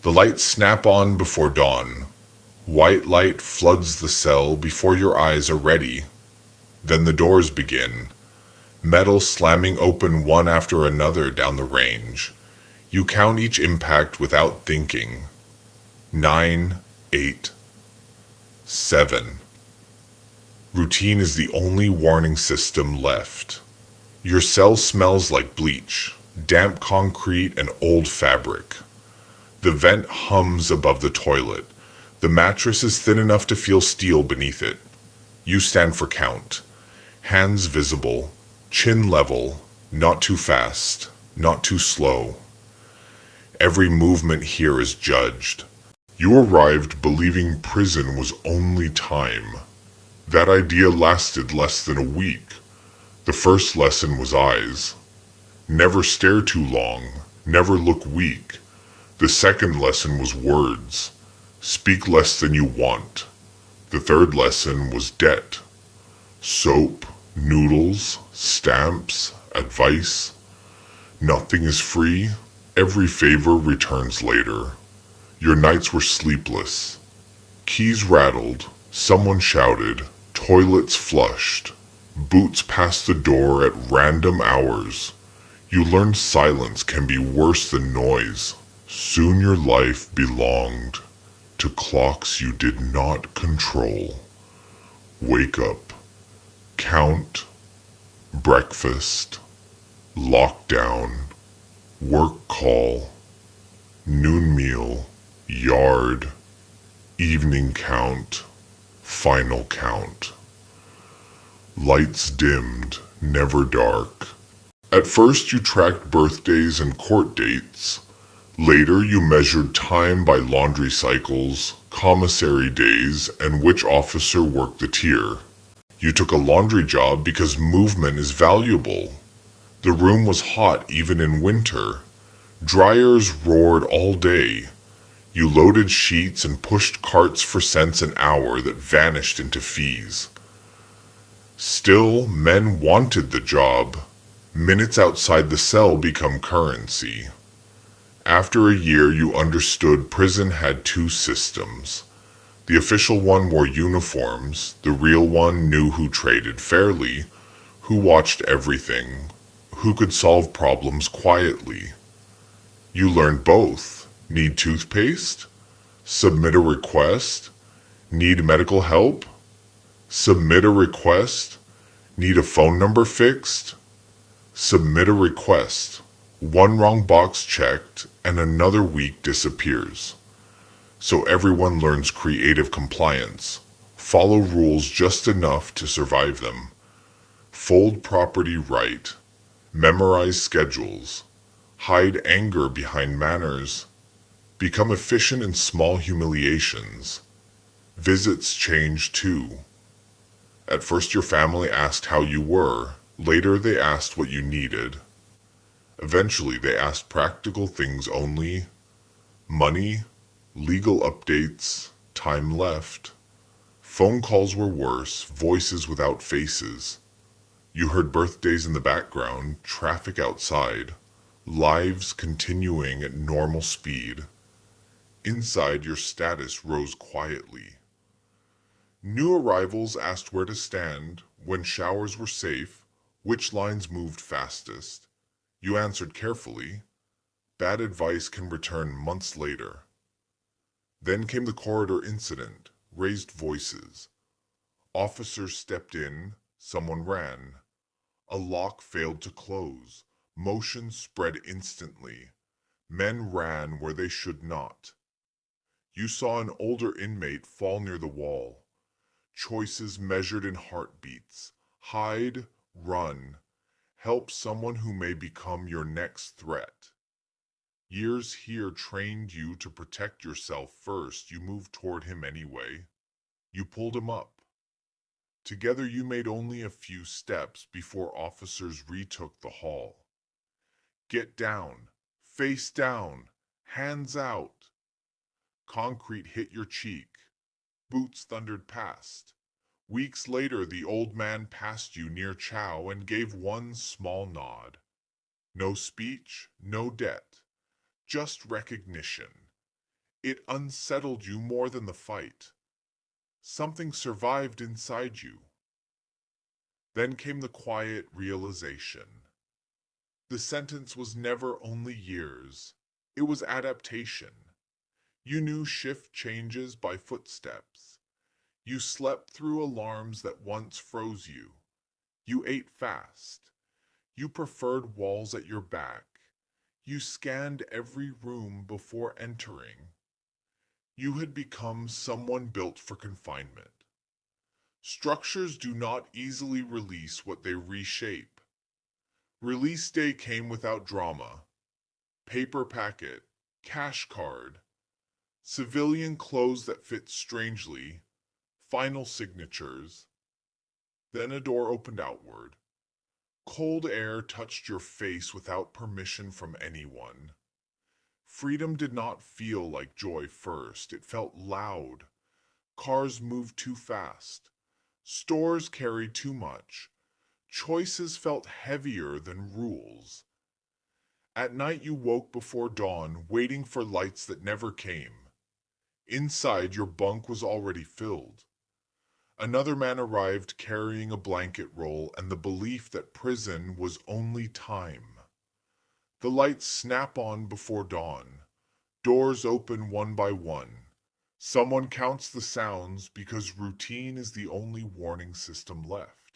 The lights snap on before dawn. White light floods the cell before your eyes are ready. Then the doors begin, metal slamming open one after another down the range. You count each impact without thinking. 9, 8, 7. Routine is the only warning system left. Your cell smells like bleach, damp concrete, and old fabric. The vent hums above the toilet. The mattress is thin enough to feel steel beneath it. You stand for count. Hands visible, chin level, not too fast, not too slow. Every movement here is judged. You arrived believing prison was only time. That idea lasted less than a week. The first lesson was eyes. Never stare too long, never look weak. The second lesson was words. Speak less than you want. The third lesson was debt. Soap, noodles, stamps, advice. Nothing is free. Every favor returns later. Your nights were sleepless. Keys rattled. Someone shouted. Toilets flushed. Boots passed the door at random hours. You learned silence can be worse than noise. Soon your life belonged to clocks you did not control. Wake up. Count. Breakfast. Lockdown. Work call. Noon meal. Yard. Evening count. Final count. Lights dimmed, never dark. At first you tracked birthdays and court dates. Later you measured time by laundry cycles, commissary days, and which officer worked the tier. You took a laundry job because movement is valuable. The room was hot even in winter. Dryers roared all day. You loaded sheets and pushed carts for cents an hour that vanished into fees. Still, men wanted the job. Minutes outside the cell become currency. After a year, you understood prison had two systems. The official one wore uniforms. The real one knew who traded fairly, who watched everything, who could solve problems quietly. You learned both. Need toothpaste? Submit a request? Need medical help? Submit a request? Need a phone number fixed? Submit a request. One wrong box checked, and another week disappears. So everyone learns creative compliance. Follow rules just enough to survive them. Fold property right. Memorize schedules. Hide anger behind manners. Become efficient in small humiliations. Visits change too. At first your family asked how you were. Later they asked what you needed. Eventually they asked practical things only. Money, legal updates, time left. Phone calls were worse, voices without faces. You heard birthdays in the background, traffic outside, lives continuing at normal speed. Inside, your status rose quietly. New arrivals asked where to stand, when showers were safe, which lines moved fastest. You answered carefully. Bad advice can return months later. Then came the corridor incident, raised voices. Officers stepped in, someone ran. A lock failed to close. Motion spread instantly. Men ran where they should not. You saw an older inmate fall near the wall. Choices measured in heartbeats. Hide, run. Help someone who may become your next threat. Years here trained you to protect yourself first. You moved toward him anyway. You pulled him up. Together you made only a few steps before officers retook the hall. Get down. Face down. Hands out. Concrete hit your cheek. Boots thundered past. Weeks later the old man passed you near Chow and gave one small nod. No speech, no debt. Just recognition. It unsettled you more than the fight. Something survived inside you. Then came the quiet realization. The sentence was never only years. It was adaptation. You knew shift changes by footsteps. You slept through alarms that once froze you. You ate fast. You preferred walls at your back. You scanned every room before entering. You had become someone built for confinement. Structures do not easily release what they reshape. Release day came without drama. Paper packet, cash card, civilian clothes that fit strangely, final signatures. Then a door opened outward. Cold air touched your face without permission from anyone. Freedom did not feel like joy first. It felt loud. Cars moved too fast. Stores carried too much. Choices felt heavier than rules. At night you woke before dawn, waiting for lights that never came. Inside, your bunk was already filled. Another man arrived carrying a blanket roll and the belief that prison was only time. The lights snap on before dawn. Doors open one by one. Someone counts the sounds because routine is the only warning system left.